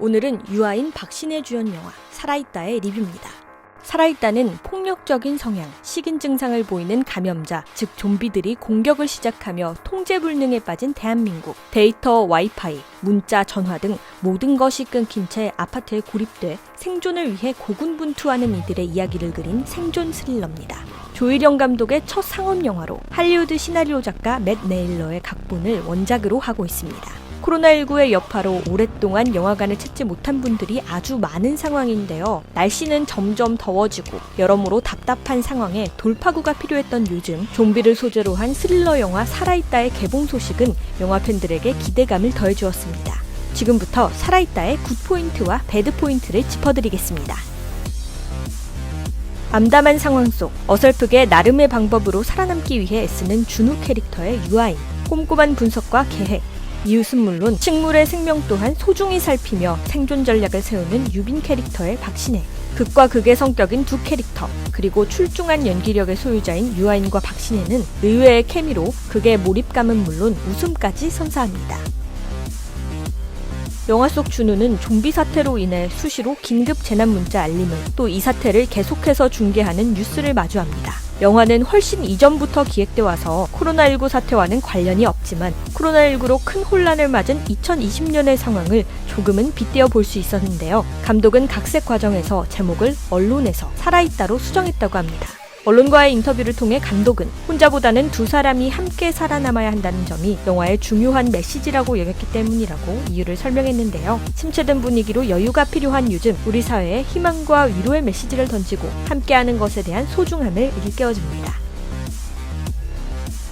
오늘은 유아인 박신혜 주연 영화 살아있다의 리뷰입니다. 살아있다는 폭력적인 성향, 식인 증상을 보이는 감염자, 즉 좀비들이 공격을 시작하며 통제불능에 빠진 대한민국. 데이터, 와이파이, 문자, 전화 등 모든 것이 끊긴 채 아파트에 고립돼 생존을 위해 고군분투하는 이들의 이야기를 그린 생존 스릴러입니다. 조일영 감독의 첫 상업 영화로 할리우드 시나리오 작가 맷 네일러의 각본을 원작으로 하고 있습니다. 코로나19의 여파로 오랫동안 영화관을 찾지 못한 분들이 아주 많은 상황인데요. 날씨는 점점 더워지고 여러모로 답답한 상황에 돌파구가 필요했던 요즘, 좀비를 소재로 한 스릴러 영화 살아있다의 개봉 소식은 영화 팬들에게 기대감을 더해주었습니다. 지금부터 살아있다의 굿포인트와 배드포인트를 짚어드리겠습니다. 암담한 상황 속 어설프게 나름의 방법으로 살아남기 위해 애쓰는 준우 캐릭터의 유아인, 꼼꼼한 분석과 계획, 이웃은 물론 식물의 생명 또한 소중히 살피며 생존 전략을 세우는 유빈 캐릭터의 박신혜, 극과 극의 성격인 두 캐릭터, 그리고 출중한 연기력의 소유자인 유아인과 박신혜는 의외의 케미로 극의 몰입감은 물론 웃음까지 선사합니다. 영화 속 준우는 좀비 사태로 인해 수시로 긴급 재난 문자 알림을, 또 이 사태를 계속해서 중계하는 뉴스를 마주합니다. 영화는 훨씬 이전부터 기획돼 와서 코로나19 사태와는 관련이 없지만 코로나19로 큰 혼란을 맞은 2020년의 상황을 조금은 빗대어 볼 수 있었는데요. 감독은 각색 과정에서 제목을 언론에서 살아있다로 수정했다고 합니다. 언론과의 인터뷰를 통해 감독은 혼자보다는 두 사람이 함께 살아남아야 한다는 점이 영화의 중요한 메시지라고 여겼기 때문이라고 이유를 설명했는데요. 침체된 분위기로 여유가 필요한 요즘, 우리 사회에 희망과 위로의 메시지를 던지고 함께하는 것에 대한 소중함을 일깨워줍니다.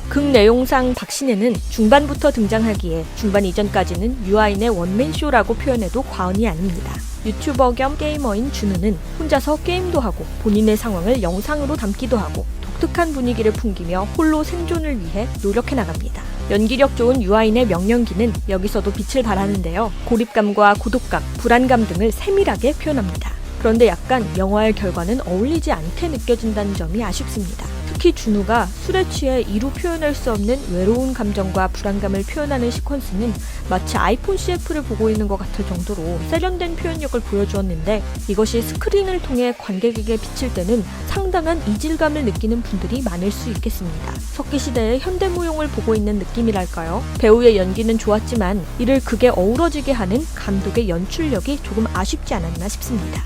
극 내용상 박신혜는 중반부터 등장하기에 중반 이전까지는 유아인의 원맨쇼라고 표현해도 과언이 아닙니다. 유튜버 겸 게이머인 준우는 혼자서 게임도 하고 본인의 상황을 영상으로 담기도 하고 독특한 분위기를 풍기며 홀로 생존을 위해 노력해 나갑니다. 연기력 좋은 유아인의 명연기는 여기서도 빛을 발하는데요. 고립감과 고독감, 불안감 등을 세밀하게 표현합니다. 그런데 약간 영화의 결과는 어울리지 않게 느껴진다는 점이 아쉽습니다. 특히 준우가 술에 취해 이루 표현할 수 없는 외로운 감정과 불안감을 표현하는 시퀀스는 마치 아이폰 CF를 보고 있는 것 같을 정도로 세련된 표현력을 보여주었는데, 이것이 스크린을 통해 관객에게 비칠 때는 상당한 이질감을 느끼는 분들이 많을 수 있겠습니다. 석기시대의 현대무용을 보고 있는 느낌이랄까요? 배우의 연기는 좋았지만 이를 극에 어우러지게 하는 감독의 연출력이 조금 아쉽지 않았나 싶습니다.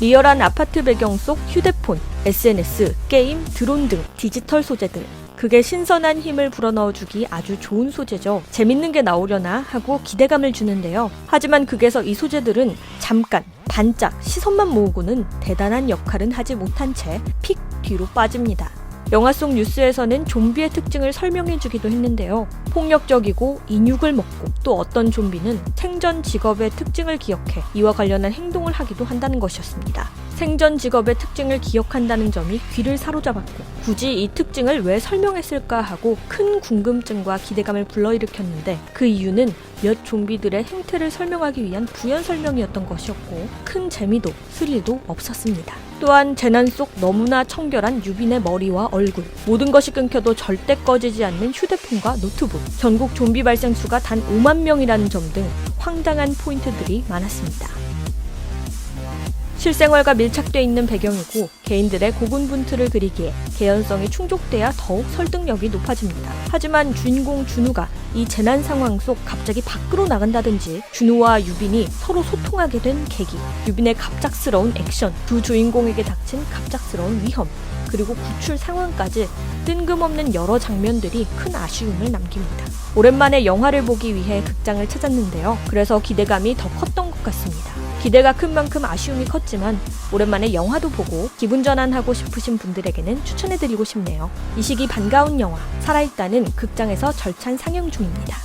리얼한 아파트 배경 속 휴대폰, SNS, 게임, 드론 등 디지털 소재들, 극에 신선한 힘을 불어넣어주기 아주 좋은 소재죠. 재밌는 게 나오려나 하고 기대감을 주는데요. 하지만 극에서 이 소재들은 잠깐, 반짝, 시선만 모으고는 대단한 역할은 하지 못한 채 픽 뒤로 빠집니다. 영화 속 뉴스에서는 좀비의 특징을 설명해주기도 했는데요. 폭력적이고 인육을 먹고, 또 어떤 좀비는 생전 직업의 특징을 기억해 이와 관련한 행동을 하기도 한다는 것이었습니다. 생전 직업의 특징을 기억한다는 점이 귀를 사로잡았고, 굳이 이 특징을 왜 설명했을까 하고 큰 궁금증과 기대감을 불러일으켰는데, 그 이유는 몇 좀비들의 행태를 설명하기 위한 부연 설명이었던 것이었고, 큰 재미도 스릴도 없었습니다. 또한 재난 속 너무나 청결한 유빈의 머리와 얼굴, 모든 것이 끊겨도 절대 꺼지지 않는 휴대폰과 노트북, 전국 좀비 발생 수가 단 5만 명이라는 점 등 황당한 포인트들이 많았습니다. 실생활과 밀착돼 있는 배경이고 개인들의 고군분투를 그리기에 개연성이 충족돼야 더욱 설득력이 높아집니다. 하지만 주인공 준우가 이 재난 상황 속 갑자기 밖으로 나간다든지 준우와 유빈이 서로 소통하게 된 계기, 유빈의 갑작스러운 액션, 두 주인공에게 닥친 갑작스러운 위험, 그리고 구출 상황까지 뜬금없는 여러 장면들이 큰 아쉬움을 남깁니다. 오랜만에 영화를 보기 위해 극장을 찾았는데요. 그래서 기대감이 더 컸던 것 같습니다. 기대가 큰 만큼 아쉬움이 컸지만 오랜만에 영화도 보고 기분 전환하고 싶으신 분들에게는 추천해드리고 싶네요. 이 시기 반가운 영화 살아있다는 극장에서 절찬 상영 중입니다.